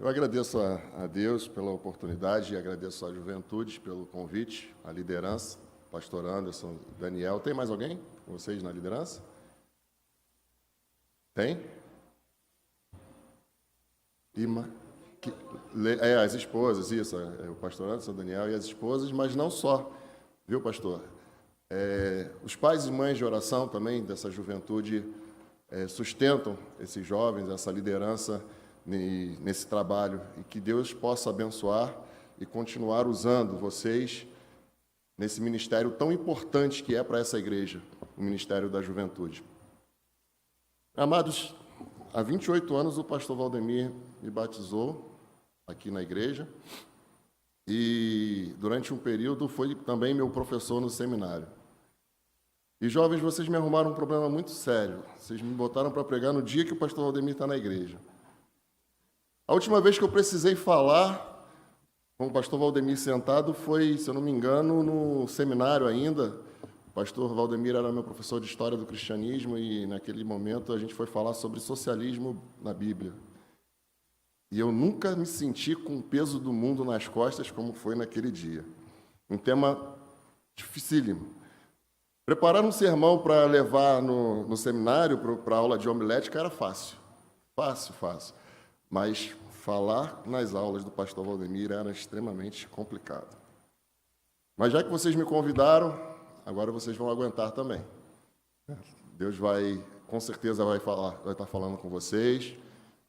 Eu agradeço a Deus pela oportunidade e agradeço à juventude pelo convite, à liderança, pastor Anderson, Daniel. Tem mais alguém com vocês na liderança? Tem? As esposas, isso, o pastor Anderson, Daniel e as esposas, mas não só, viu, pastor? Os pais e mães de oração também dessa juventude sustentam esses jovens, essa liderança nesse trabalho, e que Deus possa abençoar e continuar usando vocês nesse ministério tão importante que é para essa igreja, o Ministério da Juventude. Amados, há 28 anos o pastor Valdemir me batizou aqui na igreja e durante um período foi também meu professor no seminário. E jovens, vocês me arrumaram um problema muito sério. Vocês me botaram para pregar no dia que o pastor Valdemir está na igreja. A última vez que eu precisei falar com o pastor Valdemir sentado foi, se eu não me engano, no seminário ainda. O pastor Valdemir era meu professor de História do Cristianismo e, naquele momento, a gente foi falar sobre socialismo na Bíblia. E eu nunca me senti com o peso do mundo nas costas como foi naquele dia. Um tema dificílimo. Preparar um sermão para levar no seminário, para a aula de homilética, era fácil. Fácil. Mas falar nas aulas do pastor Valdemir era extremamente complicado. Mas já que vocês me convidaram, agora vocês vão aguentar também. Deus com certeza vai estar falando com vocês,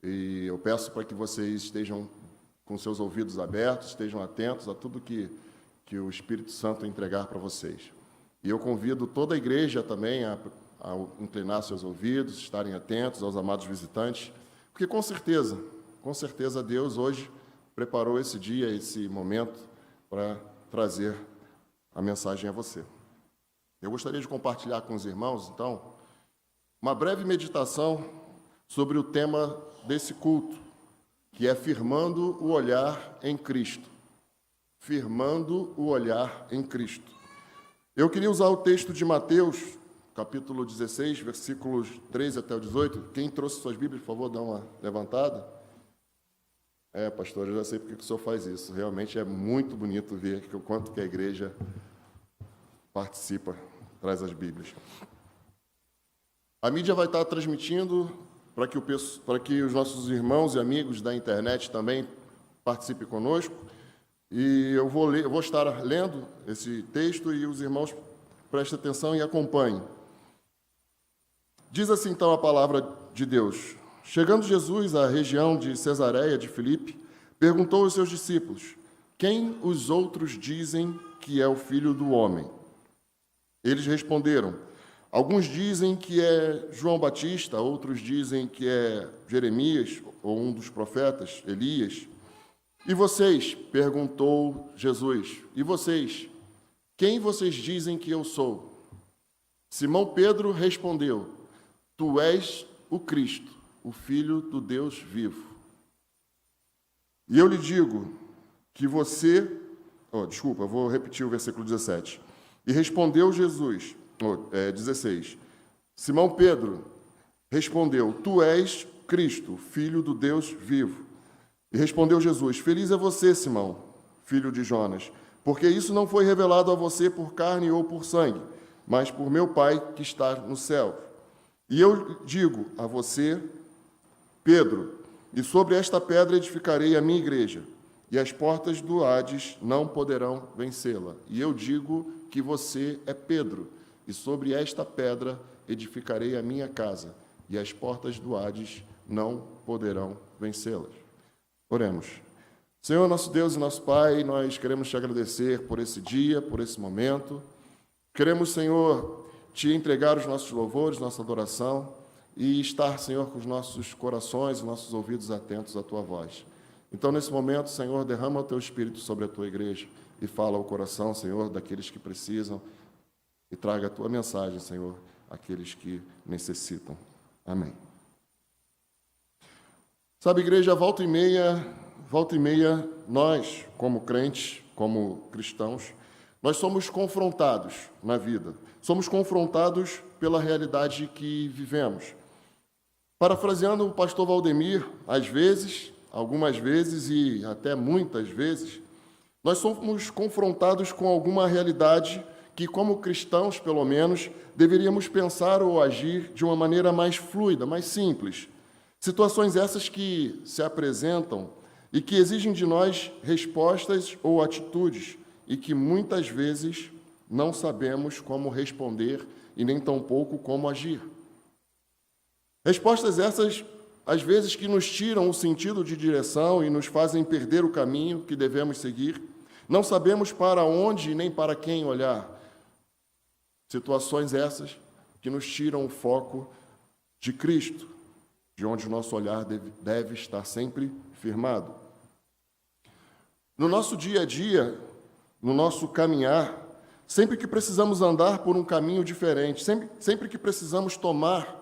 e eu peço para que vocês estejam com seus ouvidos abertos, estejam atentos a tudo que o Espírito Santo entregar para vocês. E eu convido toda a igreja também a inclinar seus ouvidos, estarem atentos aos amados visitantes, porque com certeza Deus hoje preparou esse dia, esse momento, para trazer a mensagem a você. Eu gostaria de compartilhar com os irmãos, então, uma breve meditação sobre o tema desse culto, que é firmando o olhar em Cristo. Firmando o olhar em Cristo. Eu queria usar o texto de Mateus, capítulo 16, versículos 13 até o 18. Quem trouxe suas Bíblias, por favor, dá uma levantada. Pastor, eu já sei porque que o senhor faz isso. Realmente é muito bonito ver o quanto que a igreja participa, traz as Bíblias. A mídia vai estar transmitindo para que os nossos irmãos e amigos da internet também participem conosco. E eu vou estar lendo esse texto e os irmãos prestem atenção e acompanhem. Diz assim, então, a palavra de Deus. Chegando Jesus à região de Cesareia de Filipe, perguntou aos seus discípulos, quem os outros dizem que é o Filho do Homem? Eles responderam, alguns dizem que é João Batista, outros dizem que é Jeremias, ou um dos profetas, Elias. E vocês? Perguntou Jesus. E vocês? Quem vocês dizem que eu sou? Simão Pedro respondeu, tu és o Cristo, o Filho do Deus vivo. E eu lhe digo que você... eu vou repetir o versículo 17. E respondeu Jesus, 16. Simão Pedro respondeu, tu és Cristo, Filho do Deus vivo. E respondeu Jesus, feliz é você, Simão, filho de Jonas, porque isso não foi revelado a você por carne ou por sangue, mas por meu Pai que está no céu. E eu digo a você, Pedro, e sobre esta pedra edificarei a minha igreja, e as portas do Hades não poderão vencê-la. E eu digo que você é Pedro, e sobre esta pedra edificarei a minha casa, e as portas do Hades não poderão vencê-las. Oremos. Senhor, nosso Deus e nosso Pai, nós queremos te agradecer por esse dia, por esse momento. Queremos, Senhor, te entregar os nossos louvores, nossa adoração e estar, Senhor, com os nossos corações e nossos ouvidos atentos à tua voz. Então, nesse momento, Senhor, derrama o teu Espírito sobre a tua igreja e fala ao coração, Senhor, daqueles que precisam e traga a tua mensagem, Senhor, àqueles que necessitam. Amém. Sabe, igreja, volta e meia, nós, como crentes, como cristãos, nós somos confrontados na vida. Somos confrontados pela realidade que vivemos. Parafraseando o pastor Valdemir, às vezes, algumas vezes e até muitas vezes, nós somos confrontados com alguma realidade que, como cristãos, pelo menos, deveríamos pensar ou agir de uma maneira mais fluida, mais simples. Situações essas que se apresentam e que exigem de nós respostas ou atitudes e que muitas vezes não sabemos como responder e nem tampouco como agir. Respostas essas, às vezes, que nos tiram o sentido de direção e nos fazem perder o caminho que devemos seguir. Não sabemos para onde nem para quem olhar. Situações essas que nos tiram o foco de Cristo, de onde o nosso olhar deve estar sempre firmado. No nosso dia a dia, no nosso caminhar, sempre que precisamos andar por um caminho diferente, sempre que precisamos tomar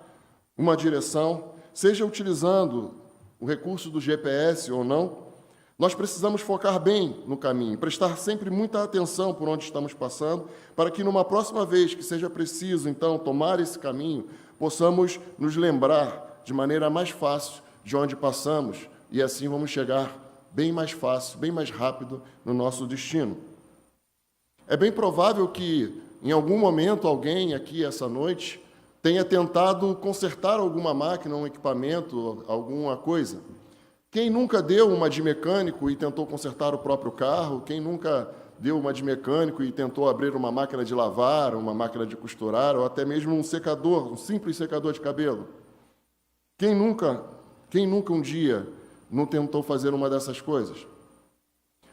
uma direção, seja utilizando o recurso do GPS ou não, nós precisamos focar bem no caminho, prestar sempre muita atenção por onde estamos passando, para que numa próxima vez que seja preciso, então, tomar esse caminho, possamos nos lembrar de maneira mais fácil de onde passamos e assim vamos chegar bem mais fácil, bem mais rápido no nosso destino. É bem provável que, em algum momento, alguém aqui essa noite tenha tentado consertar alguma máquina, um equipamento, alguma coisa. Quem nunca deu uma de mecânico e tentou consertar o próprio carro? Quem nunca deu uma de mecânico e tentou abrir uma máquina de lavar, uma máquina de costurar, ou até mesmo um secador, um simples secador de cabelo? Quem nunca um dia não tentou fazer uma dessas coisas?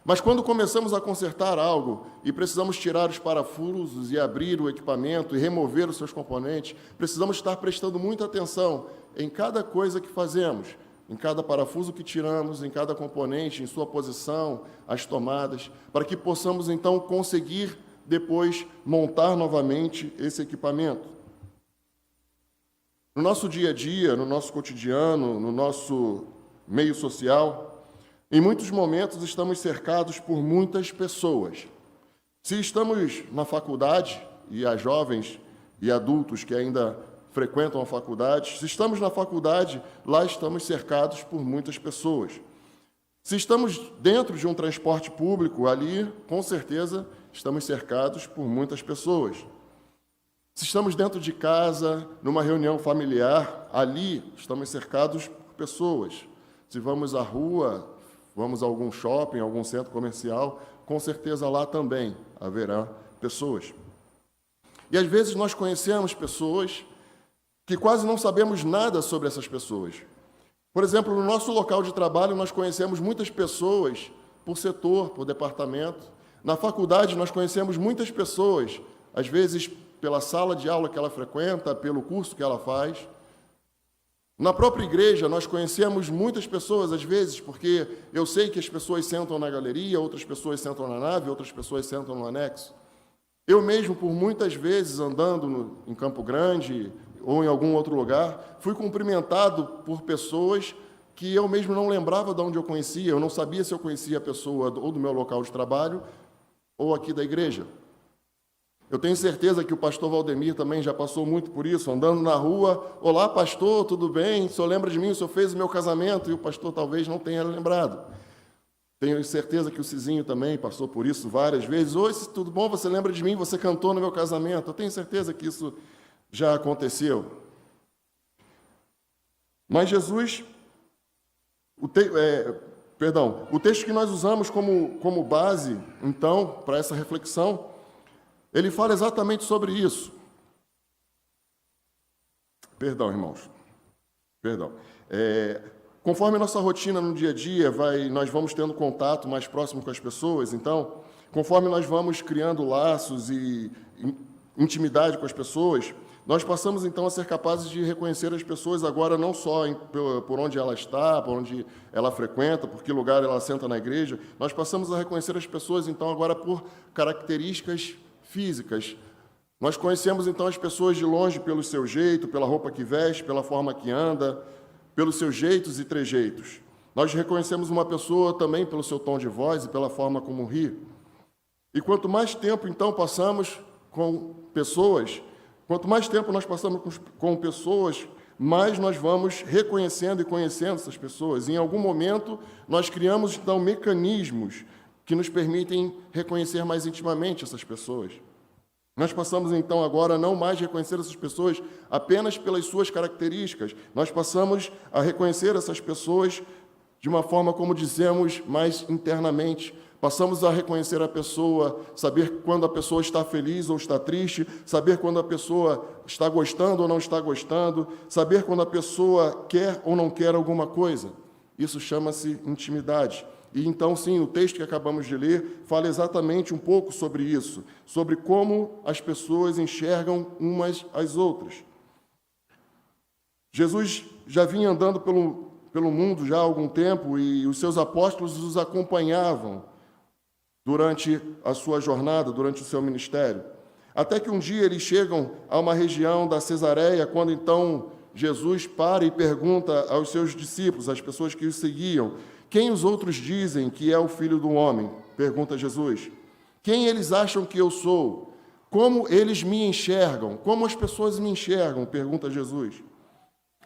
Mas quando começamos a consertar algo e precisamos tirar os parafusos e abrir o equipamento e remover os seus componentes, precisamos estar prestando muita atenção em cada coisa que fazemos, em cada parafuso que tiramos, em cada componente, em sua posição, as tomadas, para que possamos então conseguir depois montar novamente esse equipamento. No nosso dia a dia, no nosso cotidiano, no nosso meio social, em muitos momentos estamos cercados por muitas pessoas. Se estamos na faculdade, e há jovens e adultos que ainda frequentam a faculdade, se estamos na faculdade, lá estamos cercados por muitas pessoas. Se estamos dentro de um transporte público, ali, com certeza, estamos cercados por muitas pessoas. Se estamos dentro de casa, numa reunião familiar, ali estamos cercados por pessoas. Se vamos à rua, vamos a algum shopping, algum centro comercial, com certeza lá também haverá pessoas. E às vezes nós conhecemos pessoas que quase não sabemos nada sobre essas pessoas. Por exemplo, no nosso local de trabalho, nós conhecemos muitas pessoas por setor, por departamento. Na faculdade, nós conhecemos muitas pessoas, às vezes pela sala de aula que ela frequenta, pelo curso que ela faz. Na própria igreja, nós conhecemos muitas pessoas, às vezes, porque eu sei que as pessoas sentam na galeria, outras pessoas sentam na nave, outras pessoas sentam no anexo. Eu mesmo, por muitas vezes, andando em Campo Grande ou em algum outro lugar, fui cumprimentado por pessoas que eu mesmo não lembrava de onde eu conhecia, eu não sabia se eu conhecia a pessoa ou do meu local de trabalho ou aqui da igreja. Eu tenho certeza que o pastor Valdemir também já passou muito por isso, andando na rua, olá pastor, tudo bem? O senhor lembra de mim? O senhor fez o meu casamento? E o pastor talvez não tenha lembrado. Tenho certeza que o Cizinho também passou por isso várias vezes. Oi, tudo bom? Você lembra de mim? Você cantou no meu casamento? Eu tenho certeza que isso já aconteceu. Mas Jesus, o texto que nós usamos como base, então, para essa reflexão, ele fala exatamente sobre isso. Perdão, irmãos. Perdão. Conforme a nossa rotina no dia a dia, nós vamos tendo contato mais próximo com as pessoas, então, conforme nós vamos criando laços e intimidade com as pessoas, nós passamos, então, a ser capazes de reconhecer as pessoas agora não só por onde ela está, por onde ela frequenta, por que lugar ela senta na igreja, nós passamos a reconhecer as pessoas, então, agora por características físicas. Nós conhecemos, então, as pessoas de longe pelo seu jeito, pela roupa que veste, pela forma que anda, pelos seus jeitos e trejeitos. Nós reconhecemos uma pessoa também pelo seu tom de voz e pela forma como ri. E quanto mais tempo, então, passamos com pessoas, quanto mais tempo nós passamos com pessoas, mais nós vamos reconhecendo e conhecendo essas pessoas. Em algum momento, nós criamos, então, mecanismos que nos permitem reconhecer mais intimamente essas pessoas. Nós passamos, então, agora a não mais reconhecer essas pessoas apenas pelas suas características. Nós passamos a reconhecer essas pessoas de uma forma, como dizemos, mais internamente. Passamos a reconhecer a pessoa, saber quando a pessoa está feliz ou está triste, saber quando a pessoa está gostando ou não está gostando, saber quando a pessoa quer ou não quer alguma coisa. Isso chama-se intimidade. E então, sim, o texto que acabamos de ler fala exatamente um pouco sobre isso, sobre como as pessoas enxergam umas às outras. Jesus já vinha andando pelo mundo já há algum tempo e os seus apóstolos os acompanhavam durante a sua jornada, durante o seu ministério. Até que um dia eles chegam a uma região da Cesareia, quando então Jesus para e pergunta aos seus discípulos, às pessoas que o seguiam, quem os outros dizem que é o Filho do Homem? Pergunta Jesus. Quem eles acham que eu sou? Como eles me enxergam? Como as pessoas me enxergam? Pergunta Jesus.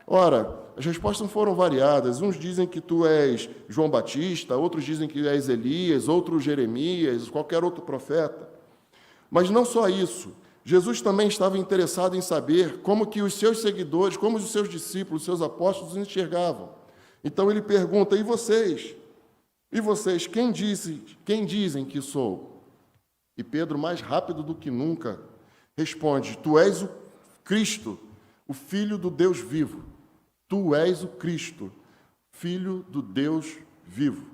Ora, as respostas foram variadas. Uns dizem que tu és João Batista, outros dizem que és Elias, outros Jeremias, qualquer outro profeta. Mas não só isso. Jesus também estava interessado em saber como que os seus seguidores, como os seus discípulos, os seus apóstolos os enxergavam. Então ele pergunta, e vocês? E vocês, quem dizem que sou? E Pedro, mais rápido do que nunca, responde, tu és o Cristo, o Filho do Deus vivo. Tu és o Cristo, Filho do Deus vivo.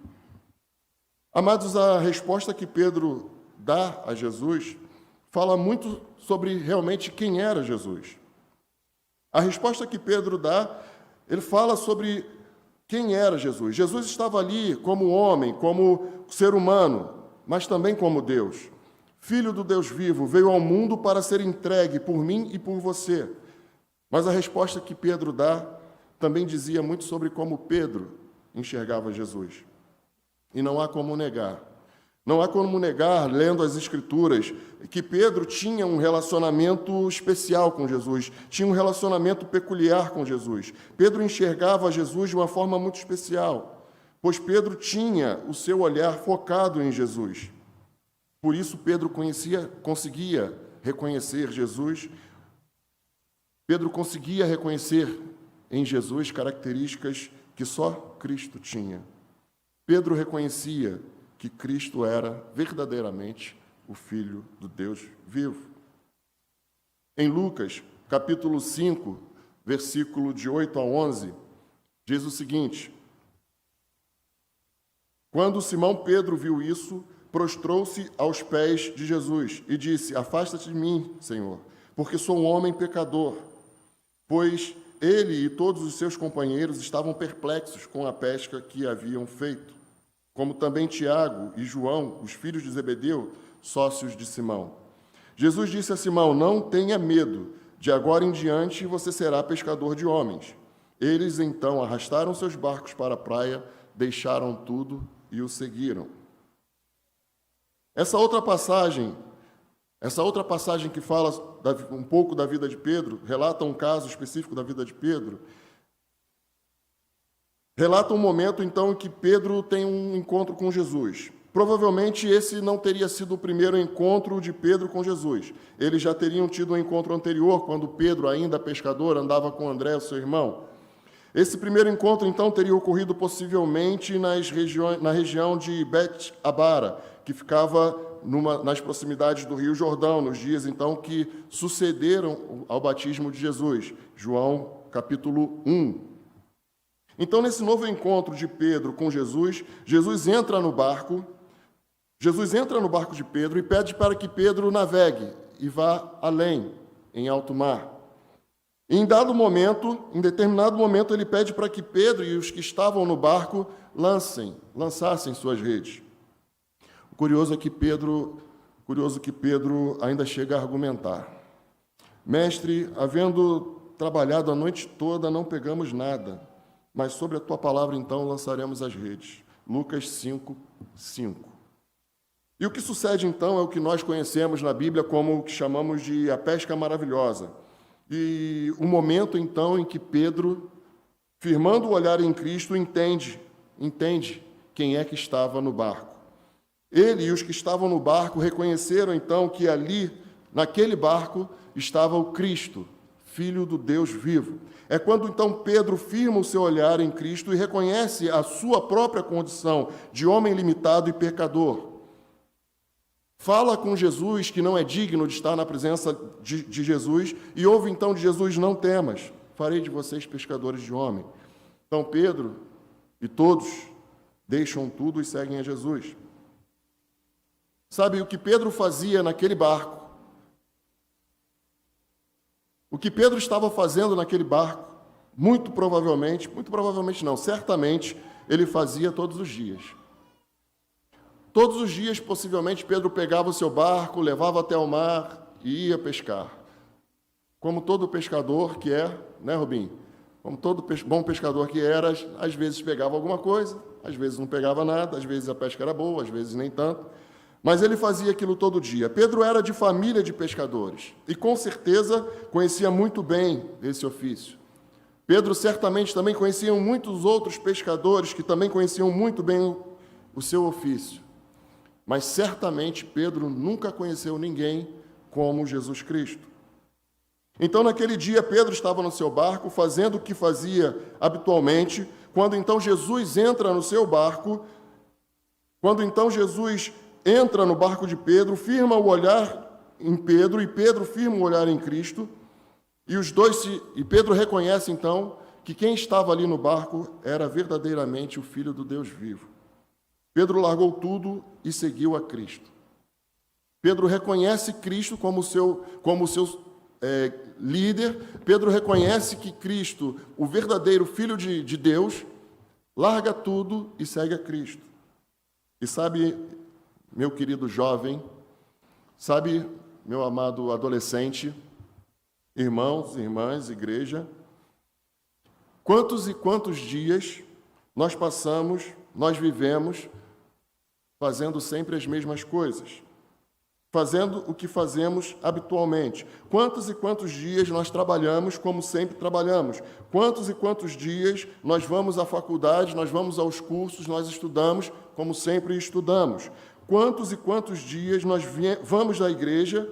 Amados, a resposta que Pedro dá a Jesus fala muito sobre realmente quem era Jesus. A resposta que Pedro dá, ele fala sobre quem era Jesus. Jesus estava ali como homem, como ser humano, mas também como Deus. Filho do Deus vivo, veio ao mundo para ser entregue por mim e por você. Mas a resposta que Pedro dá também dizia muito sobre como Pedro enxergava Jesus. E não há como negar. Não há como negar, lendo as Escrituras, que Pedro tinha um relacionamento especial com Jesus, tinha um relacionamento peculiar com Jesus. Pedro enxergava Jesus de uma forma muito especial, pois Pedro tinha o seu olhar focado em Jesus. Por isso, Pedro conseguia reconhecer Jesus. Pedro conseguia reconhecer em Jesus características que só Cristo tinha. Pedro reconhecia que Cristo era verdadeiramente o Filho do Deus vivo. Em Lucas, capítulo 5, versículo de 8 a 11, diz o seguinte: Quando Simão Pedro viu isso, prostrou-se aos pés de Jesus e disse, afasta-te de mim, Senhor, porque sou um homem pecador. Pois ele e todos os seus companheiros estavam perplexos com a pesca que haviam feito, como também Tiago e João, os filhos de Zebedeu, sócios de Simão. Jesus disse a Simão, não tenha medo, de agora em diante você será pescador de homens. Eles então arrastaram seus barcos para a praia, deixaram tudo e o seguiram. Essa outra passagem que fala um pouco da vida de Pedro, relata um caso específico da vida de Pedro, relata um momento, então, em que Pedro tem um encontro com Jesus. Provavelmente esse não teria sido o primeiro encontro de Pedro com Jesus. Eles já teriam tido um encontro anterior, quando Pedro, ainda pescador, andava com André, seu irmão. Esse primeiro encontro, então, teria ocorrido possivelmente na região de Bet-Abara, que ficava nas proximidades do Rio Jordão, nos dias, então, que sucederam ao batismo de Jesus. João, capítulo 1. Então, nesse novo encontro de Pedro com Jesus, Jesus entra no barco de Pedro e pede para que Pedro navegue e vá além, em alto mar. Em determinado momento, ele pede para que Pedro e os que estavam no barco lançassem suas redes. O curioso é que Pedro ainda chega a argumentar. Mestre, havendo trabalhado a noite toda, não pegamos nada, mas sobre a tua palavra, então, lançaremos as redes. Lucas 5, 5. E o que sucede, então, é o que nós conhecemos na Bíblia como o que chamamos de a pesca maravilhosa. e o momento, então, em que Pedro, firmando o olhar em Cristo, entende quem é que estava no barco. Ele e os que estavam no barco reconheceram, então, que ali, naquele barco, estava o Cristo, Filho do Deus vivo. É quando, então, Pedro firma o seu olhar em Cristo e reconhece a sua própria condição de homem limitado e pecador. Fala com Jesus, que não é digno de estar na presença de Jesus, e ouve, então, de Jesus: não temas, farei de vocês pescadores de homem. Então, Pedro e todos deixam tudo e seguem a Jesus. Sabe o que Pedro fazia naquele barco? O que Pedro estava fazendo naquele barco, muito provavelmente não, certamente, ele fazia todos os dias. Todos os dias, possivelmente, Pedro pegava o seu barco, levava até o mar e ia pescar. Como todo pescador que é, né, Rubim? Como todo bom pescador que era, às vezes pegava alguma coisa, às vezes não pegava nada, às vezes a pesca era boa, às vezes nem tanto. Mas ele fazia aquilo todo dia. Pedro era de família de pescadores e, com certeza, conhecia muito bem esse ofício. Pedro certamente também conhecia muitos outros pescadores que também conheciam muito bem o seu ofício. Mas, certamente, Pedro nunca conheceu ninguém como Jesus Cristo. Então, naquele dia, Pedro estava no seu barco, fazendo o que fazia habitualmente. Quando, então, Jesus entra no seu barco, quando, então, Jesus entra no barco de Pedro, firma o olhar em Pedro, e Pedro firma o olhar em Cristo, e Pedro reconhece, então, que quem estava ali no barco era verdadeiramente o Filho do Deus vivo. Pedro largou tudo e seguiu a Cristo. Pedro reconhece Cristo como seu líder. Pedro reconhece que Cristo, o verdadeiro Filho de Deus, larga tudo e segue a Cristo. E sabe, meu querido jovem, sabe, meu amado adolescente, irmãos, irmãs, igreja, quantos e quantos dias nós passamos, nós vivemos fazendo sempre as mesmas coisas, fazendo o que fazemos habitualmente. Quantos e quantos dias nós trabalhamos como sempre trabalhamos? Quantos e quantos dias nós vamos à faculdade, nós vamos aos cursos, nós estudamos como sempre estudamos? Quantos e quantos dias nós vamos à igreja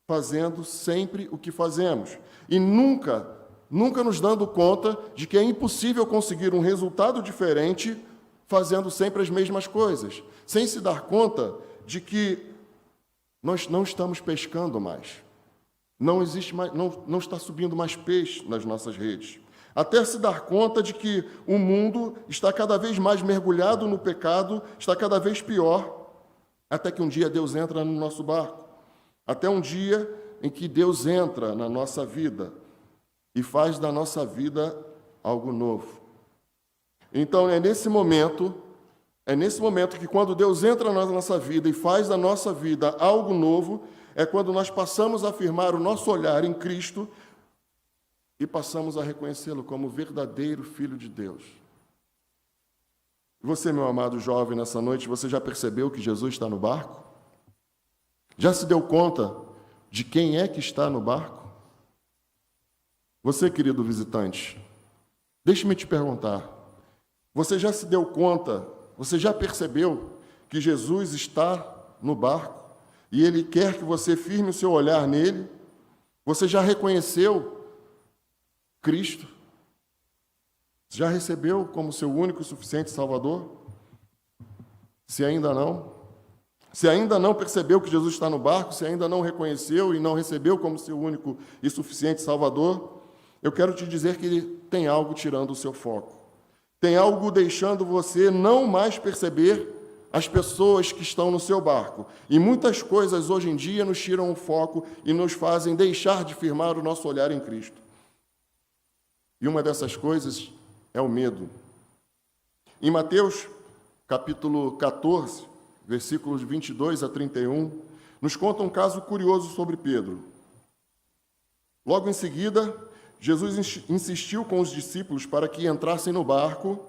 fazendo sempre o que fazemos? E nunca nos dando conta de que é impossível conseguir um resultado diferente fazendo sempre as mesmas coisas, sem se dar conta de que nós não estamos pescando mais. Não existe mais, não está subindo mais peixe nas nossas redes. Até se dar conta de que o mundo está cada vez mais mergulhado no pecado, está cada vez pior, até que um dia Deus entra no nosso barco. Até um dia em que Deus entra na nossa vida e faz da nossa vida algo novo. Então, é nesse momento que quando Deus entra na nossa vida e faz da nossa vida algo novo, é quando nós passamos a firmar o nosso olhar em Cristo e passamos a reconhecê-lo como verdadeiro Filho de Deus. Você, meu amado jovem, nessa noite, você já percebeu que Jesus está no barco? Já se deu conta de quem é que está no barco? Você, querido visitante, deixe-me te perguntar, você já se deu conta, você já percebeu que Jesus está no barco e Ele quer que você firme o seu olhar nele? Você já reconheceu Cristo? Já recebeu como seu único e suficiente Salvador? Se ainda não percebeu que Jesus está no barco, se ainda não reconheceu e não recebeu como seu único e suficiente Salvador, eu quero te dizer que tem algo tirando o seu foco. Tem algo deixando você não mais perceber as pessoas que estão no seu barco. E muitas coisas hoje em dia nos tiram o foco e nos fazem deixar de firmar o nosso olhar em Cristo. E uma dessas coisas é o medo. Em Mateus, capítulo 14, versículos 22 a 31, nos conta um caso curioso sobre Pedro. Logo em seguida, Jesus insistiu com os discípulos para que entrassem no barco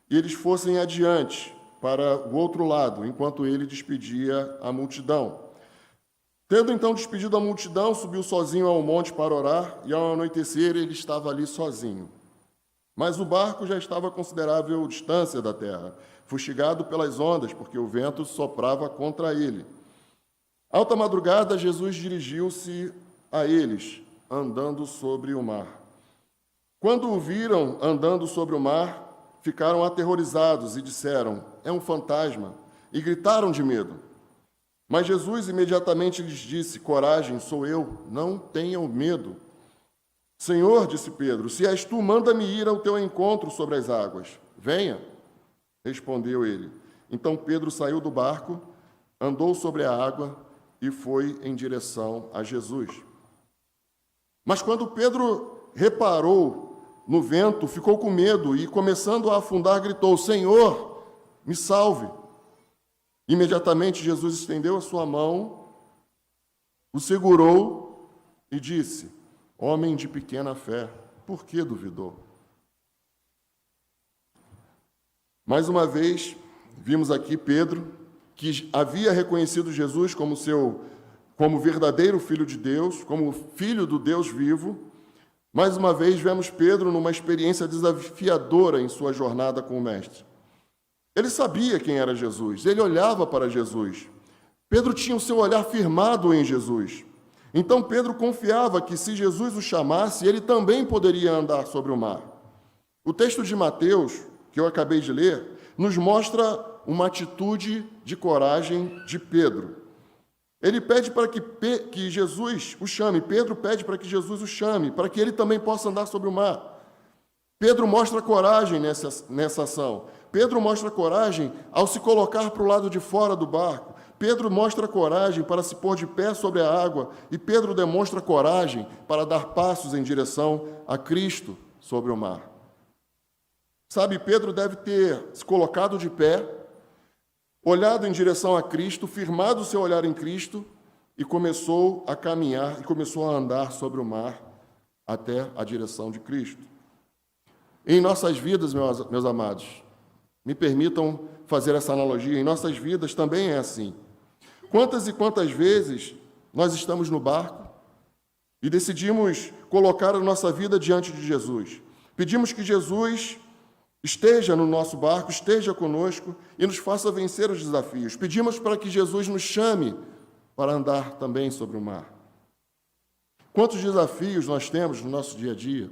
e eles fossem adiante, para o outro lado, enquanto ele despedia a multidão. Tendo então despedido a multidão, subiu sozinho ao monte para orar, e ao anoitecer ele estava ali sozinho. Mas o barco já estava a considerável distância da terra, fustigado pelas ondas, porque o vento soprava contra ele. Alta madrugada, Jesus dirigiu-se a eles, andando sobre o mar. Quando o viram andando sobre o mar, ficaram aterrorizados e disseram: "É um fantasma", e gritaram de medo. Mas Jesus imediatamente lhes disse: "Coragem, sou eu, não tenham medo." "Senhor", disse Pedro, "se és tu, manda-me ir ao teu encontro sobre as águas." "Venha", respondeu ele. Então Pedro saiu do barco, andou sobre a água e foi em direção a Jesus. Mas quando Pedro reparou no vento, ficou com medo e, começando a afundar, gritou: "Senhor, me salve." Imediatamente Jesus estendeu a sua mão, o segurou e disse: "Homem de pequena fé, por que duvidou?" Mais uma vez, vimos aqui Pedro, que havia reconhecido Jesus como verdadeiro Filho de Deus, como Filho do Deus vivo. Mais uma vez, vemos Pedro numa experiência desafiadora em sua jornada com o Mestre. Ele sabia quem era Jesus, ele olhava para Jesus. Pedro tinha o seu olhar firmado em Jesus. Então Pedro confiava que, se Jesus o chamasse, ele também poderia andar sobre o mar. O texto de Mateus, que eu acabei de ler, nos mostra uma atitude de coragem de Pedro. Ele pede para que Jesus o chame, Pedro pede para que Jesus o chame, para que ele também possa andar sobre o mar. Pedro mostra coragem nessa ação. Pedro mostra coragem ao se colocar para o lado de fora do barco. Pedro mostra coragem para se pôr de pé sobre a água. E Pedro demonstra coragem para dar passos em direção a Cristo sobre o mar. Sabe, Pedro deve ter se colocado de pé, olhado em direção a Cristo, firmado o seu olhar em Cristo e começou a caminhar e começou a andar sobre o mar até a direção de Cristo. Em nossas vidas, meus amados, me permitam fazer essa analogia, em nossas vidas também é assim. Quantas e quantas vezes nós estamos no barco e decidimos colocar a nossa vida diante de Jesus. Pedimos que Jesus esteja no nosso barco, esteja conosco e nos faça vencer os desafios. Pedimos para que Jesus nos chame para andar também sobre o mar. Quantos desafios nós temos no nosso dia a dia?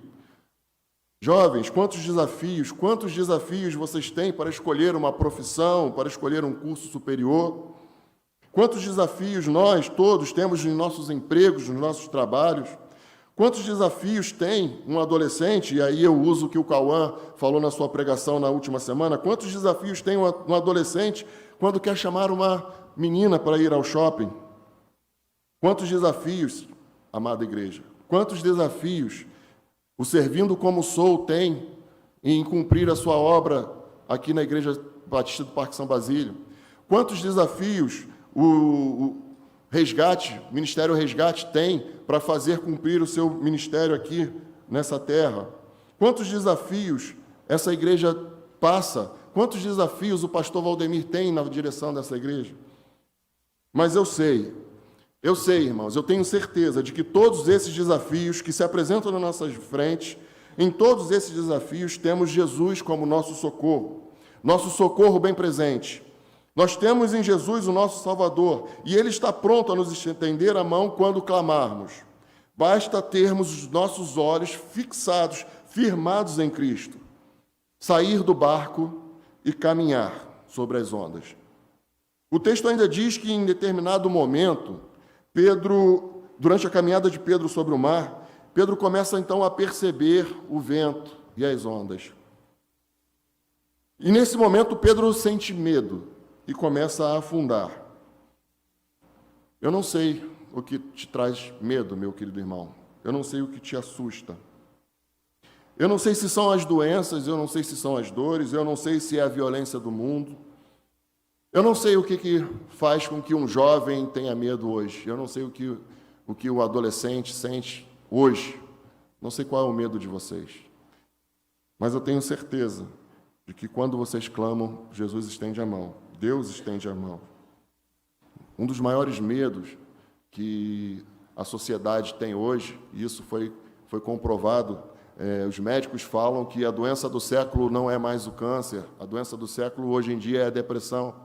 Jovens, quantos desafios vocês têm para escolher uma profissão, para escolher um curso superior? Quantos desafios nós todos temos em nossos empregos, nos nossos trabalhos? Quantos desafios tem um adolescente, e aí eu uso o que o Cauã falou na sua pregação na última semana, quantos desafios tem um adolescente quando quer chamar uma menina para ir ao shopping? Quantos desafios, amada igreja, quantos desafios o Servindo Como Sou tem em cumprir a sua obra aqui na Igreja Batista do Parque São Basílio? Quantos desafios o Resgate, o Ministério Resgate tem para fazer cumprir o seu ministério aqui nessa terra? Quantos desafios essa igreja passa? Quantos desafios o pastor Valdemir tem na direção dessa igreja? Mas eu sei, irmãos, eu tenho certeza de que todos esses desafios que se apresentam na nossa frente, em todos esses desafios temos Jesus como nosso socorro bem presente. Nós temos em Jesus o nosso Salvador, e Ele está pronto a nos estender a mão quando clamarmos. Basta termos os nossos olhos fixados, firmados em Cristo, sair do barco e caminhar sobre as ondas. O texto ainda diz que, em determinado momento, Pedro, durante a caminhada de Pedro sobre o mar, Pedro começa então a perceber o vento e as ondas. E nesse momento Pedro sente medo e começa a afundar. Eu não sei o que te traz medo, meu querido irmão. Eu não sei o que te assusta. Eu não sei se são as doenças, eu não sei se são as dores, eu não sei se é a violência do mundo. Eu não sei o que faz com que um jovem tenha medo hoje. Eu não sei o que o adolescente sente hoje. Não sei qual é o medo de vocês. Mas eu tenho certeza de que quando vocês clamam, Jesus estende a mão. Deus estende a mão. Um dos maiores medos que a sociedade tem hoje, e isso foi comprovado. Os médicos falam que a doença do século não é mais o câncer, a doença do século hoje em dia é a depressão.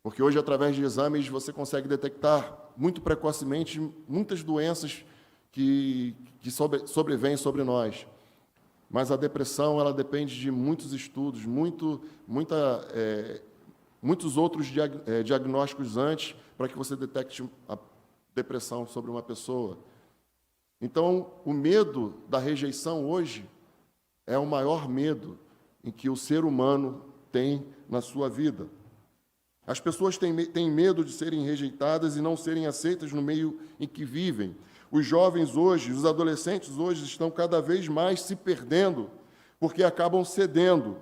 Porque hoje, através de exames, você consegue detectar muito precocemente muitas doenças que sobrevêm sobre nós. Mas a depressão, ela depende de muitos estudos, muitos outros diagnósticos antes para que você detecte a depressão sobre uma pessoa. Então, o medo da rejeição hoje é o maior medo em que o ser humano tem na sua vida. As pessoas têm medo de serem rejeitadas e não serem aceitas no meio em que vivem. Os jovens hoje, os adolescentes hoje estão cada vez mais se perdendo, porque acabam cedendo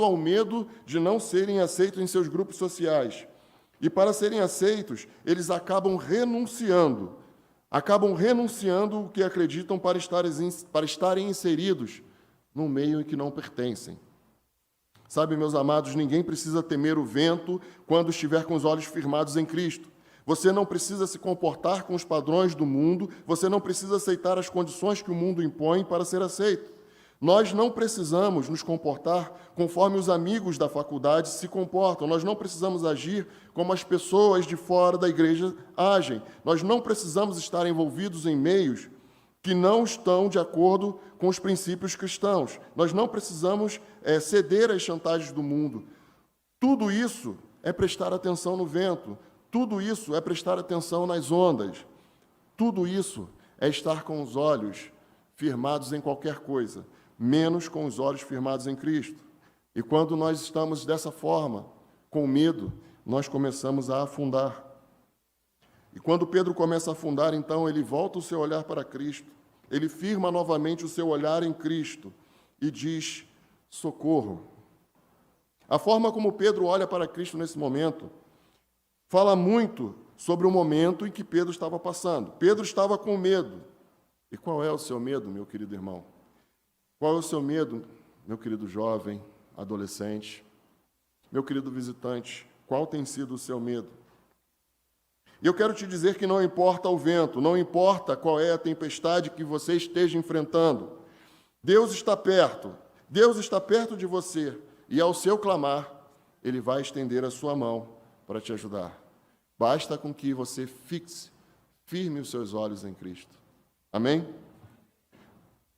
ao medo de não serem aceitos em seus grupos sociais. E para serem aceitos, eles acabam renunciando o que acreditam para estarem inseridos num meio em que não pertencem. Sabe, meus amados, ninguém precisa temer o vento quando estiver com os olhos firmados em Cristo. Você não precisa se comportar com os padrões do mundo, você não precisa aceitar as condições que o mundo impõe para ser aceito. Nós não precisamos nos comportar conforme os amigos da faculdade se comportam. Nós não precisamos agir como as pessoas de fora da igreja agem. Nós não precisamos estar envolvidos em meios que não estão de acordo com os princípios cristãos. Nós não precisamos ceder às chantagens do mundo. Tudo isso é prestar atenção no vento. Tudo isso é prestar atenção nas ondas. Tudo isso é estar com os olhos firmados em qualquer coisa, menos com os olhos firmados em Cristo. E quando nós estamos dessa forma, com medo, nós começamos a afundar. E quando Pedro começa a afundar, então, ele volta o seu olhar para Cristo, ele firma novamente o seu olhar em Cristo e diz: socorro. A forma como Pedro olha para Cristo nesse momento fala muito sobre o momento em que Pedro estava passando. Pedro estava com medo. E qual é o seu medo, meu querido irmão? Qual é o seu medo, meu querido jovem, adolescente, meu querido visitante? Qual tem sido o seu medo? E eu quero te dizer que não importa o vento, não importa qual é a tempestade que você esteja enfrentando. Deus está perto de você, e ao seu clamar, Ele vai estender a sua mão para te ajudar. Basta com que você firme os seus olhos em Cristo. Amém?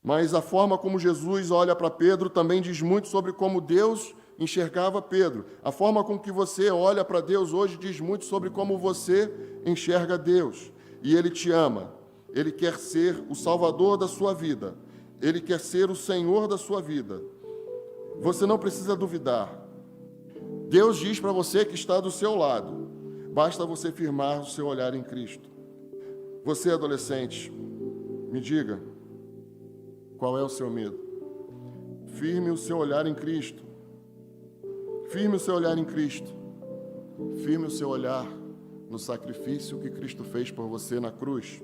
Mas a forma como Jesus olha para Pedro também diz muito sobre como Deus enxergava Pedro. A forma com que você olha para Deus hoje diz muito sobre como você enxerga Deus. E Ele te ama. Ele quer ser o Salvador da sua vida. Ele quer ser o Senhor da sua vida. Você não precisa duvidar. Deus diz para você que está do seu lado. Basta você firmar o seu olhar em Cristo. Você, adolescente, me diga, qual é o seu medo? Firme o seu olhar em Cristo. Firme o seu olhar em Cristo. Firme o seu olhar no sacrifício que Cristo fez por você na cruz.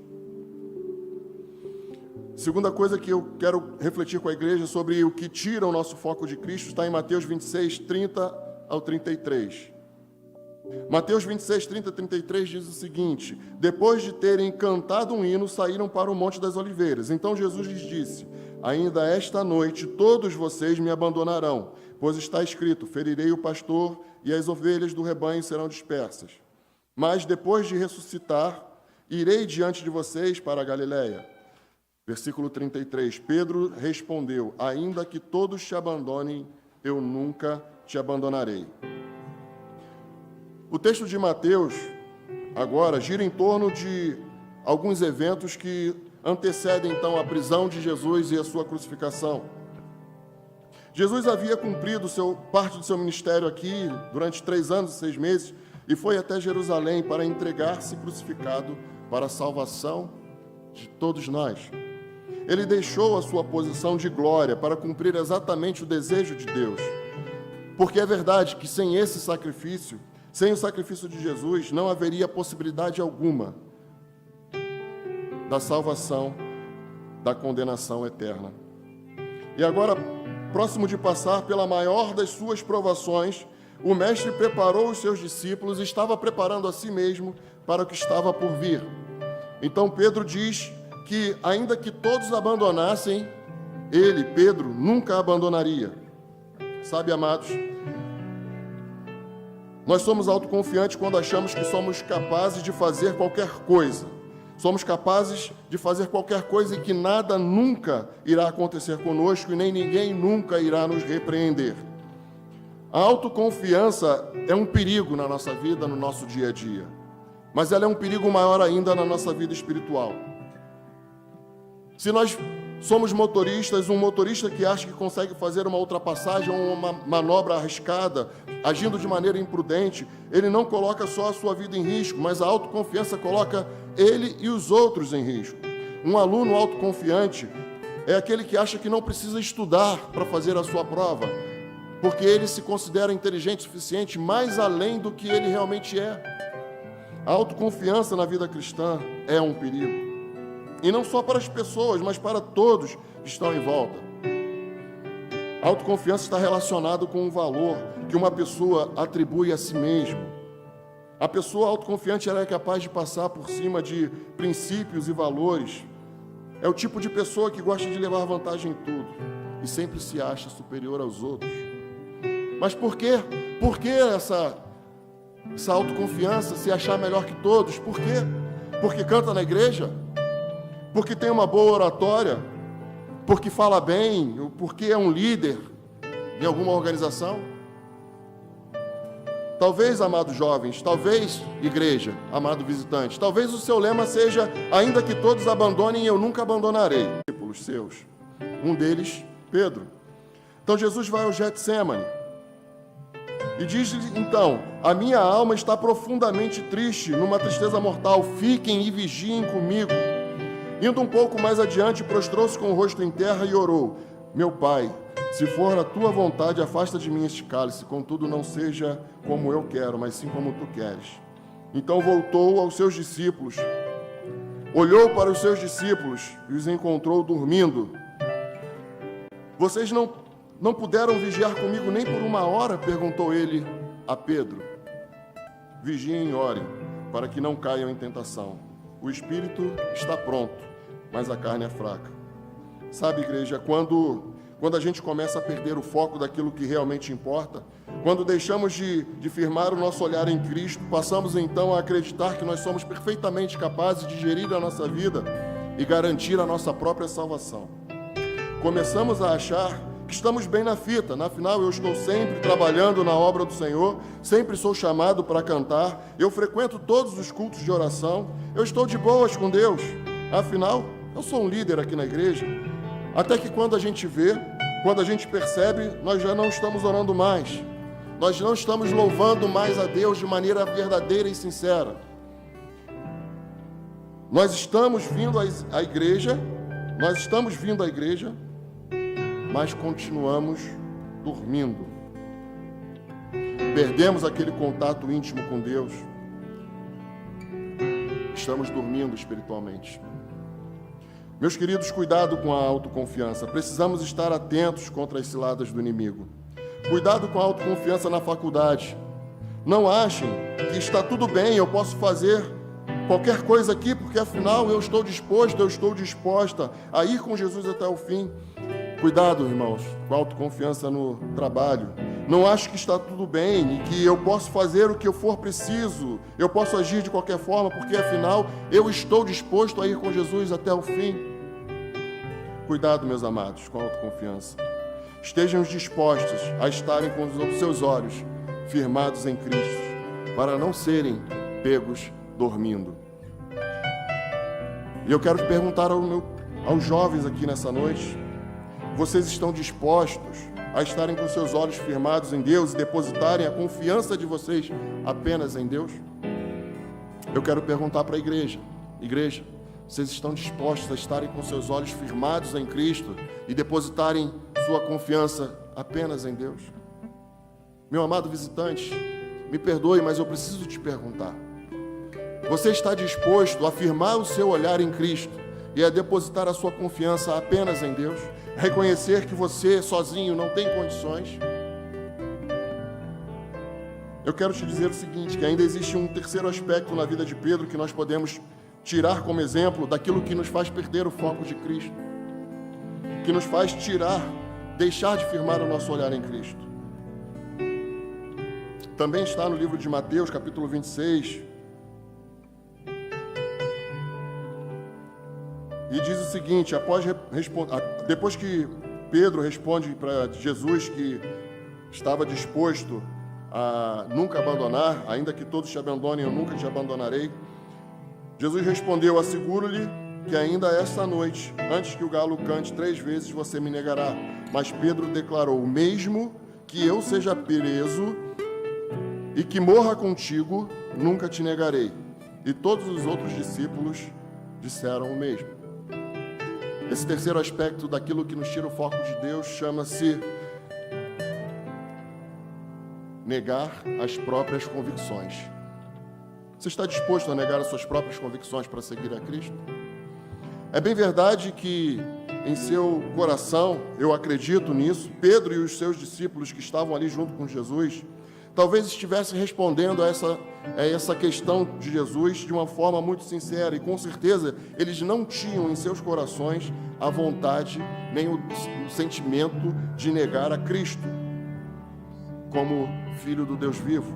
Segunda coisa que eu quero refletir com a igreja sobre o que tira o nosso foco de Cristo está em Mateus 26, 30 ao 33. Mateus 26, 30 a 33 diz o seguinte: depois de terem cantado um hino, saíram para o Monte das Oliveiras. Então Jesus lhes disse: ainda esta noite todos vocês me abandonarão, pois está escrito: ferirei o pastor e as ovelhas do rebanho serão dispersas. Mas depois de ressuscitar, irei diante de vocês para a Galiléia. Versículo 33, Pedro respondeu: ainda que todos te abandonem, eu nunca te abandonarei. O texto de Mateus, agora, gira em torno de alguns eventos que antecedem, então, a prisão de Jesus e a sua crucificação. Jesus havia cumprido parte do seu ministério aqui durante 3 anos e 6 meses e foi até Jerusalém para entregar-se crucificado para a salvação de todos nós. Ele deixou a sua posição de glória para cumprir exatamente o desejo de Deus. Porque é verdade que sem esse sacrifício, sem o sacrifício de Jesus, não haveria possibilidade alguma da salvação, da condenação eterna. E agora, próximo de passar pela maior das suas provações, o Mestre preparou os seus discípulos e estava preparando a si mesmo para o que estava por vir. Então Pedro diz que, ainda que todos abandonassem, ele, Pedro, nunca abandonaria. Sabe, amados, nós somos autoconfiantes quando achamos que somos capazes de fazer qualquer coisa. Somos capazes de fazer qualquer coisa e que nada nunca irá acontecer conosco e nem ninguém nunca irá nos repreender. A autoconfiança é um perigo na nossa vida, no nosso dia a dia. Mas ela é um perigo maior ainda na nossa vida espiritual. Se nós somos motoristas, um motorista que acha que consegue fazer uma ultrapassagem ou uma manobra arriscada, agindo de maneira imprudente, ele não coloca só a sua vida em risco, mas a autoconfiança coloca ele e os outros em risco. Um aluno autoconfiante é aquele que acha que não precisa estudar para fazer a sua prova, porque ele se considera inteligente o suficiente, mais além do que ele realmente é. A autoconfiança na vida cristã é um perigo. E não só para as pessoas, mas para todos que estão em volta. A autoconfiança está relacionada com um valor que uma pessoa atribui a si mesma. A pessoa autoconfiante ela é capaz de passar por cima de princípios e valores. É o tipo de pessoa que gosta de levar vantagem em tudo e sempre se acha superior aos outros. Mas por quê? Por que essa autoconfiança, se achar melhor que todos? Por quê? Porque canta na igreja? Porque tem uma boa oratória? Porque fala bem? Porque é um líder em alguma organização? Talvez, amados jovens, talvez, igreja, amado visitante, talvez o seu lema seja: ainda que todos abandonem, eu nunca abandonarei. Discípulos seus. Um deles, Pedro. Então Jesus vai ao Getsêmani e diz-lhe, então: a minha alma está profundamente triste, numa tristeza mortal, fiquem e vigiem comigo. Indo um pouco mais adiante, prostrou-se com o rosto em terra e orou: meu Pai, se for a tua vontade, afasta de mim este cálice, contudo não seja como eu quero, mas sim como tu queres. Então voltou aos seus discípulos, olhou para os seus discípulos e os encontrou dormindo. Vocês não puderam vigiar comigo nem por uma hora? Perguntou ele a Pedro. Vigiem e orem, para que não caiam em tentação. O espírito está pronto, mas a carne é fraca. Sabe, igreja, quando a gente começa a perder o foco daquilo que realmente importa, quando deixamos de firmar o nosso olhar em Cristo, passamos então a acreditar que nós somos perfeitamente capazes de gerir a nossa vida e garantir a nossa própria salvação. Começamos a achar que estamos bem na fita, afinal eu estou sempre trabalhando na obra do Senhor, sempre sou chamado para cantar, eu frequento todos os cultos de oração, eu estou de boas com Deus, afinal eu sou um líder aqui na igreja. Até que quando a gente vê, quando a gente percebe, nós já não estamos orando mais. Nós não estamos louvando mais a Deus de maneira verdadeira e sincera. Nós estamos vindo à igreja, mas continuamos dormindo. Perdemos aquele contato íntimo com Deus. Estamos dormindo espiritualmente. Meus queridos, cuidado com a autoconfiança. Precisamos estar atentos contra as ciladas do inimigo. Cuidado com a autoconfiança na faculdade. Não achem que está tudo bem, eu posso fazer qualquer coisa aqui, porque afinal eu estou disposto, eu estou disposta a ir com Jesus até o fim. Cuidado, irmãos, com a autoconfiança no trabalho. Não acho que está tudo bem e que eu posso fazer o que eu for preciso, eu posso agir de qualquer forma, porque afinal eu estou disposto a ir com Jesus até o fim. Cuidado, meus amados, com a autoconfiança. Estejam dispostos a estarem com os seus olhos firmados em Cristo, para não serem pegos dormindo. E eu quero perguntar aos jovens aqui nessa noite: vocês estão dispostos a estarem com seus olhos firmados em Deus e depositarem a confiança de vocês apenas em Deus? Eu quero perguntar para a igreja: vocês estão dispostos a estarem com seus olhos firmados em Cristo e depositarem sua confiança apenas em Deus? Meu amado visitante, me perdoe, mas eu preciso te perguntar: você está disposto a firmar o seu olhar em Cristo e a depositar a sua confiança apenas em Deus? Reconhecer que você sozinho não tem condições? eu quero te dizer o seguinte, que ainda existe um terceiro aspecto na vida de Pedro que nós podemos tirar como exemplo daquilo que nos faz perder o foco de Cristo, que nos faz deixar de firmar o nosso olhar em Cristo. Também está no livro de Mateus, capítulo 26, e diz o seguinte, depois que Pedro responde para Jesus que estava disposto a nunca abandonar, ainda que todos te abandonem, eu nunca te abandonarei. Jesus respondeu, asseguro-lhe que ainda esta noite, antes que o galo cante 3 vezes, você me negará. Mas Pedro declarou, mesmo que eu seja preso e que morra contigo, nunca te negarei. E todos os outros discípulos disseram o mesmo. Esse terceiro aspecto daquilo que nos tira o foco de Deus chama-se negar as próprias convicções. Você está disposto a negar as suas próprias convicções para seguir a Cristo? É bem verdade que em seu coração, eu acredito nisso, Pedro e os seus discípulos que estavam ali junto com Jesus, talvez estivessem respondendo a essa questão de Jesus de uma forma muito sincera, e com certeza eles não tinham em seus corações a vontade nem o sentimento de negar a Cristo como Filho do Deus vivo.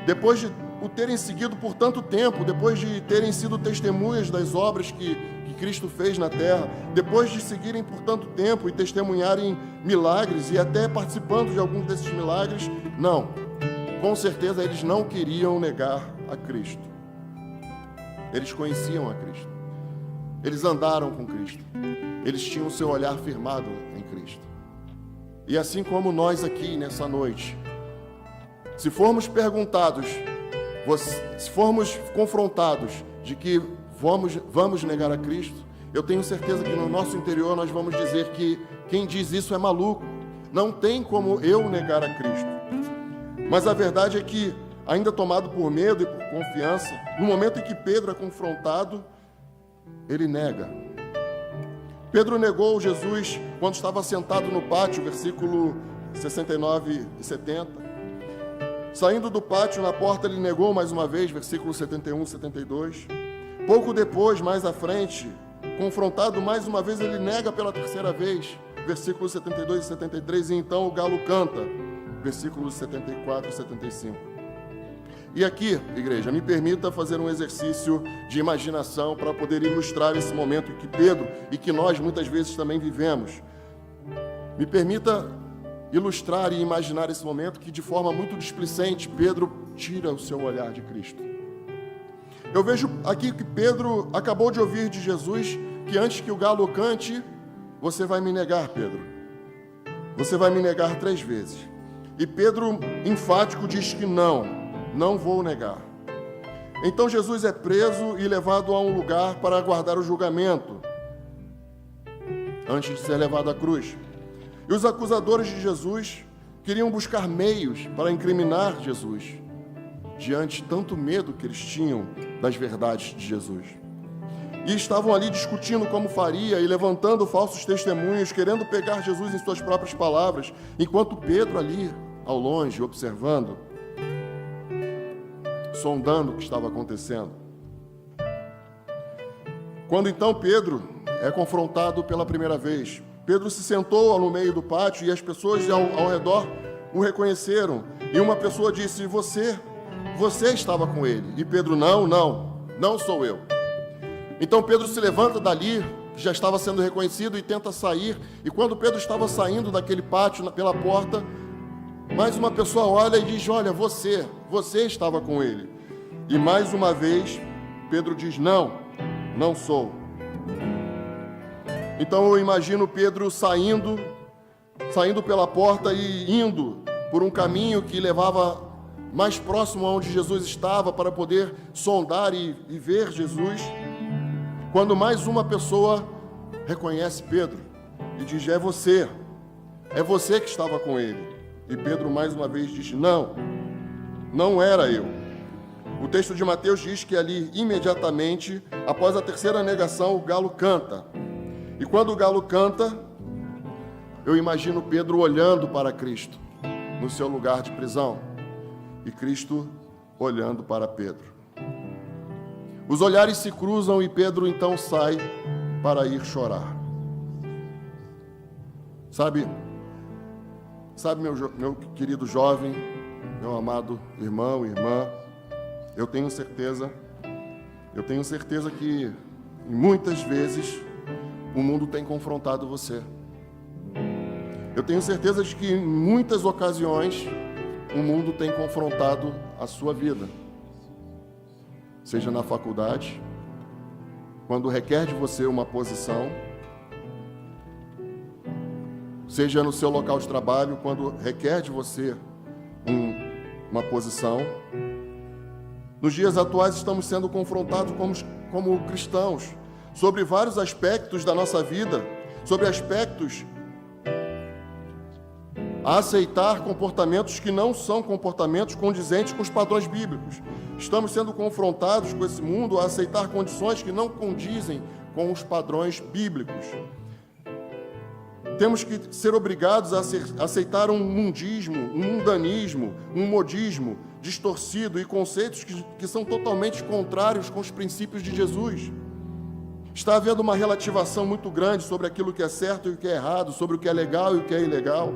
Depois de o terem seguido por tanto tempo, depois de terem sido testemunhas das obras que Cristo fez na terra, depois de seguirem por tanto tempo e testemunharem milagres e até participando de alguns desses milagres, não, com certeza eles não queriam negar a Cristo. Eles conheciam a Cristo, eles andaram com Cristo, eles tinham o seu olhar firmado em Cristo. E assim como nós aqui nessa noite, se formos perguntados, se formos confrontados de que vamos negar a Cristo, eu tenho certeza que no nosso interior nós vamos dizer que quem diz isso é maluco. Não tem como eu negar a Cristo. Mas a verdade é que, ainda tomado por medo e por confiança, no momento em que Pedro é confrontado, ele nega. Pedro negou Jesus quando estava sentado no pátio, versículo 69 e 70. Saindo do pátio, na porta, ele negou mais uma vez, versículo 71 e 72. Pouco depois, mais à frente, confrontado mais uma vez, ele nega pela terceira vez, versículos 72 e 73, e então o galo canta, versículos 74 e 75. E aqui, igreja, me permita fazer um exercício de imaginação para poder ilustrar esse momento que Pedro e que nós muitas vezes também vivemos. Me permita ilustrar e imaginar esse momento que, de forma muito displicente, Pedro tira o seu olhar de Cristo. Eu vejo aqui que Pedro acabou de ouvir de Jesus que antes que o galo cante, você vai me negar, Pedro. Você vai me negar 3 vezes. E Pedro, enfático, diz que não vou negar. Então Jesus é preso e levado a um lugar para aguardar o julgamento, antes de ser levado à cruz. E os acusadores de Jesus queriam buscar meios para incriminar Jesus, diante de tanto medo que eles tinham das verdades de Jesus. E estavam ali discutindo como faria e levantando falsos testemunhos, querendo pegar Jesus em suas próprias palavras, enquanto Pedro ali, ao longe, observando, sondando o que estava acontecendo. Quando então Pedro é confrontado pela primeira vez, Pedro se sentou no meio do pátio e as pessoas ao redor o reconheceram. E uma pessoa disse, você estava com ele. E Pedro, não sou eu. Então Pedro se levanta dali, já estava sendo reconhecido, e tenta sair. E quando Pedro estava saindo daquele pátio pela porta, mais uma pessoa olha e diz, olha, você estava com ele. E mais uma vez, Pedro diz, não sou. Então eu imagino Pedro saindo pela porta e indo por um caminho que levava mais próximo aonde Jesus estava para poder sondar e ver Jesus, quando mais uma pessoa reconhece Pedro e diz, é você que estava com ele. E Pedro mais uma vez diz, não era eu. O texto de Mateus diz que ali, imediatamente, após a terceira negação, o galo canta. E quando o galo canta, eu imagino Pedro olhando para Cristo, no seu lugar de prisão. e Cristo olhando para Pedro. Os olhares se cruzam e Pedro então sai para ir chorar. Sabe, meu querido jovem, meu amado irmão, irmã, eu tenho certeza que muitas vezes o mundo tem confrontado você. Eu tenho certeza de que em muitas ocasiões o mundo tem confrontado a sua vida. Seja na faculdade, quando requer de você uma posição, seja no seu local de trabalho, quando requer de você uma posição. Nos dias atuais estamos sendo confrontados como cristãos sobre vários aspectos da nossa vida, sobre aspectos a aceitar comportamentos que não são comportamentos condizentes com os padrões bíblicos. Estamos sendo confrontados com esse mundo a aceitar condições que não condizem com os padrões bíblicos. Temos que ser obrigados a aceitar um mundismo, um mundanismo, um modismo distorcido e conceitos que são totalmente contrários com os princípios de Jesus. Está havendo uma relativação muito grande sobre aquilo que é certo e o que é errado, sobre o que é legal e o que é ilegal.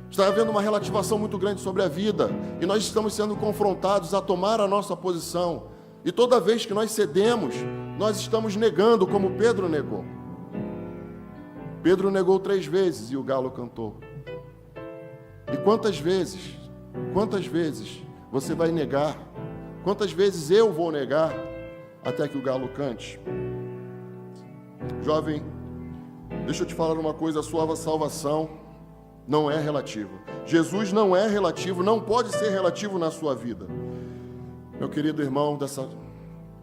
Está havendo uma relativação muito grande sobre a vida, e nós estamos sendo confrontados a tomar a nossa posição. E toda vez que nós cedemos, nós estamos negando, como Pedro negou. Pedro negou 3 vezes e o galo cantou. E quantas vezes você vai negar? Quantas vezes eu vou negar até que o galo cante? Jovem, deixa eu te falar uma coisa, a sua salvação não é relativa. Jesus não é relativo, não pode ser relativo na sua vida. Meu querido irmão,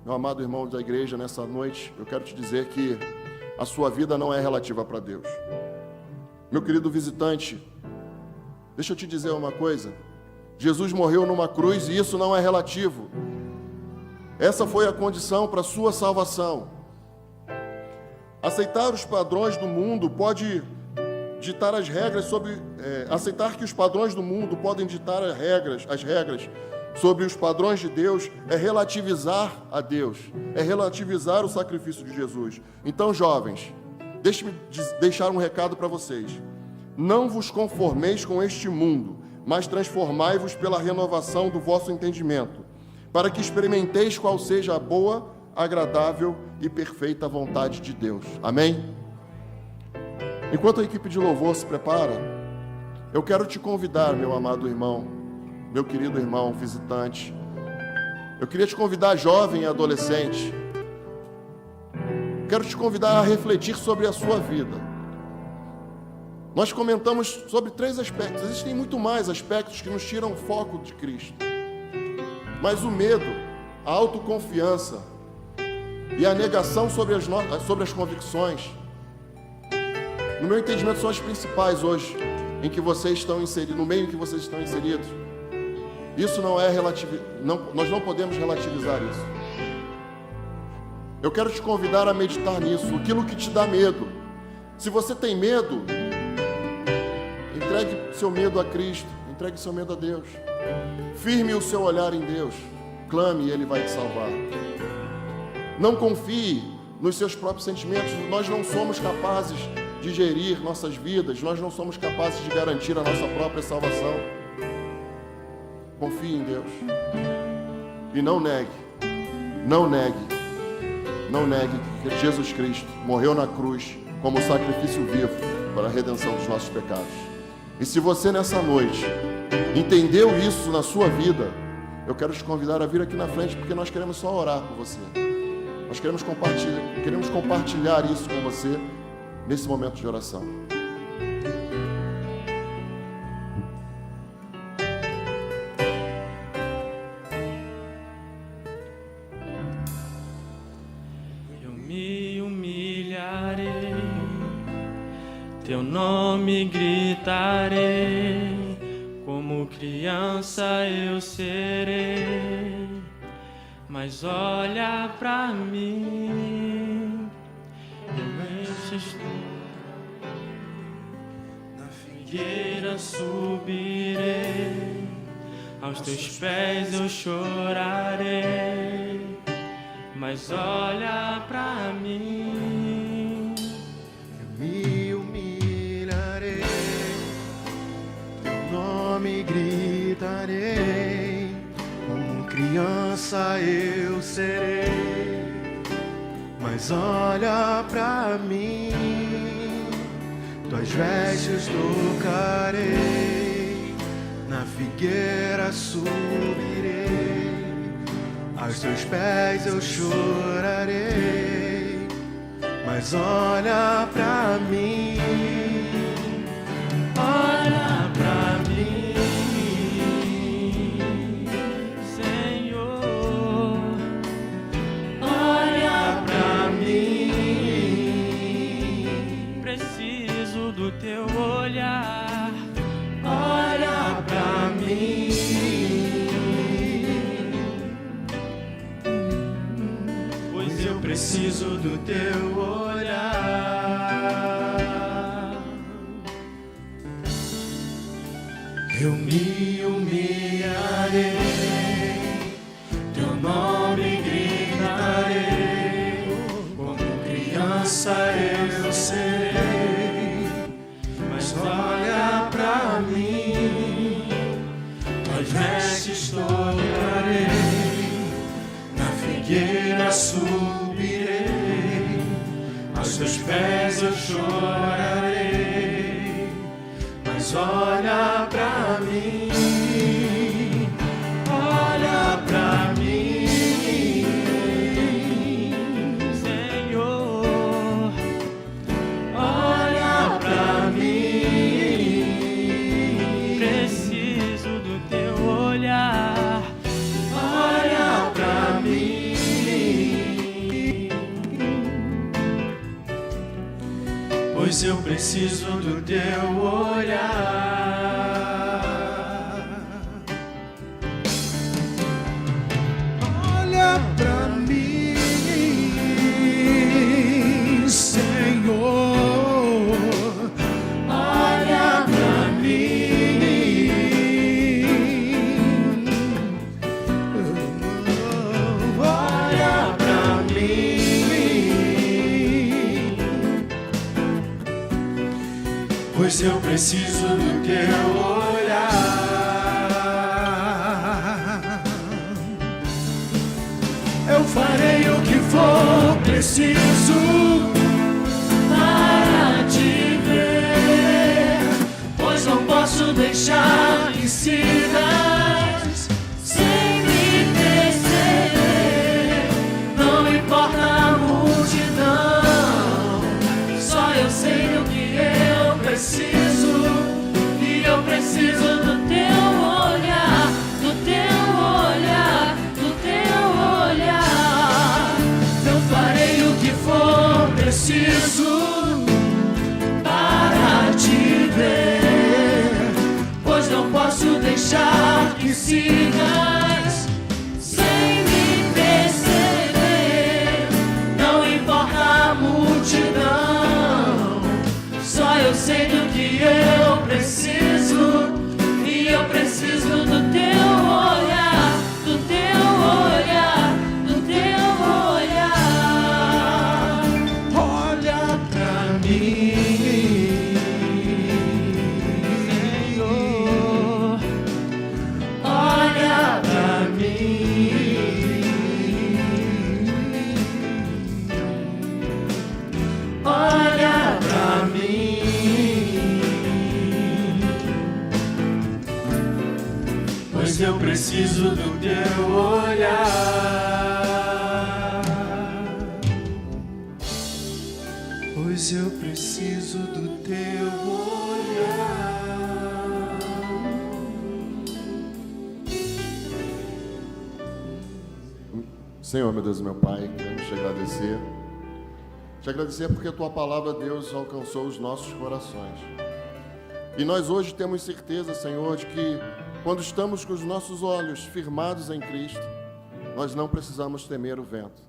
meu amado irmão da igreja, nessa noite, eu quero te dizer que a sua vida não é relativa para Deus. Meu querido visitante, deixa eu te dizer uma coisa. Jesus morreu numa cruz e isso não é relativo. Essa foi a condição para a sua salvação. Aceitar os padrões do mundo pode ditar as regras sobre... aceitar que os padrões do mundo podem ditar as regras sobre os padrões de Deus é relativizar a Deus, é relativizar o sacrifício de Jesus. Então, jovens, deixe-me deixar um recado para vocês. Não vos conformeis com este mundo, mas transformai-vos pela renovação do vosso entendimento, para que experimenteis qual seja a boa, agradável e perfeita vontade de Deus. Amém? Enquanto a equipe de louvor se prepara, eu quero te convidar, meu amado irmão, meu querido irmão visitante. Eu queria te convidar, jovem e adolescente. Quero te convidar a refletir sobre a sua vida. Nós comentamos sobre 3 aspectos. Existem muito mais aspectos que nos tiram o foco de Cristo. Mas o medo, a autoconfiança e a negação sobre as convicções, no meu entendimento, são as principais hoje em que vocês estão inseridos, no meio em que vocês estão inseridos. Isso não é nós não podemos relativizar isso. Eu quero te convidar a meditar nisso, aquilo que te dá medo. Se você tem medo, entregue seu medo a Cristo, entregue seu medo a Deus. Firme o seu olhar em Deus, clame e Ele vai te salvar. Não confie nos seus próprios sentimentos, nós não somos capazes de gerir nossas vidas, nós não somos capazes de garantir a nossa própria salvação. Confie em Deus e não negue que Jesus Cristo morreu na cruz como sacrifício vivo para a redenção dos nossos pecados. E se você nessa noite entendeu isso na sua vida, eu quero te convidar a vir aqui na frente, porque nós queremos só orar por você. Nós queremos compartilhar isso com você nesse momento de oração. Eu me humilharei, teu nome gritarei, como criança eu serei, mas olha pra mim. Na figueira subirei, aos teus pés eu chorarei, mas olha pra mim. Eu me humilharei, teu nome gritarei, como criança eu serei, mas olha pra mim, tuas vestes tocarei, na figueira subirei, aos teus pés eu chorarei, mas olha pra mim, olha pra mim, Senhor, olha pra mim, preciso do teu olhar. olha pra mim, Pois eu preciso do teu olhar. Eu me humilharei, teu nome gritarei, como criança eu serei, mas olha pra mim, tuas vestes tocarei, na figueira subirei, aos teus pés eu chorarei, mas olha pra mim, olha pra mim, Senhor, olha pra mim, preciso do teu olhar. olha pra mim, pois eu preciso do teu olhar. Olha pra mim, Senhor, olha pra mim, olha pra mim, pois eu preciso do teu olhar. Eu farei o que for preciso para te ver, pois não posso deixar que sigas sem me perceber. Não importa a multidão, só eu sei do que eu preciso, e eu preciso do teu olhar, do teu olhar, do teu olhar. Eu farei o que for preciso para te ver, pois não posso deixar que sigas sem me perceber. Não importa a multidão, só eu sei do que eu preciso, e eu preciso do teu olhar, do teu olhar, do teu olhar. Olha pra mim, Senhor, olha pra mim, olha pra mim, pois eu preciso do teu olhar, pois eu preciso do teu olhar. Senhor, meu Deus e meu Pai, queremos te agradecer. Te agradecer porque a Tua palavra, Deus, alcançou os nossos corações. E nós hoje temos certeza, Senhor, de que quando estamos com os nossos olhos firmados em Cristo, nós não precisamos temer o vento.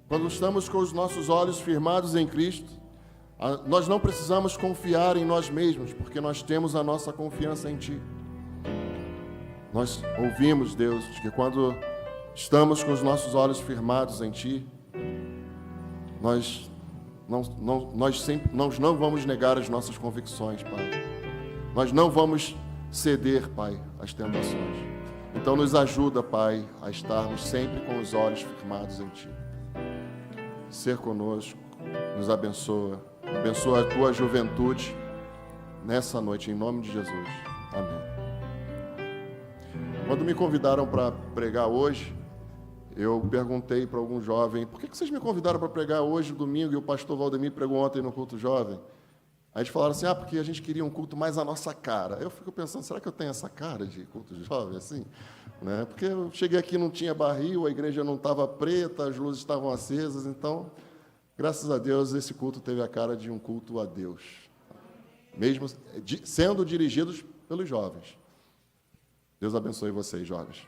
Quando estamos com os nossos olhos firmados em Cristo, nós não precisamos confiar em nós mesmos, porque nós temos a nossa confiança em Ti. Nós ouvimos, Deus, que quando estamos com os nossos olhos firmados em Ti, nós não vamos negar as nossas convicções, Pai. Nós não vamos ceder, Pai, às tentações. Então nos ajuda, Pai, a estarmos sempre com os olhos firmados em Ti. Ser conosco, nos abençoa. Abençoa a Tua juventude nessa noite, em nome de Jesus. Amém. Quando me convidaram para pregar hoje, eu perguntei para algum jovem, por que vocês me convidaram para pregar hoje, domingo, e o pastor Valdemir pregou ontem no culto jovem? Aí eles falaram assim, porque a gente queria um culto mais à nossa cara. Eu fico pensando, será que eu tenho essa cara de culto jovem, assim? Né? Porque eu cheguei aqui, não tinha barril, a igreja não estava preta, as luzes estavam acesas, então, graças a Deus, esse culto teve a cara de um culto a Deus, mesmo sendo dirigidos pelos jovens. Deus abençoe vocês, jovens.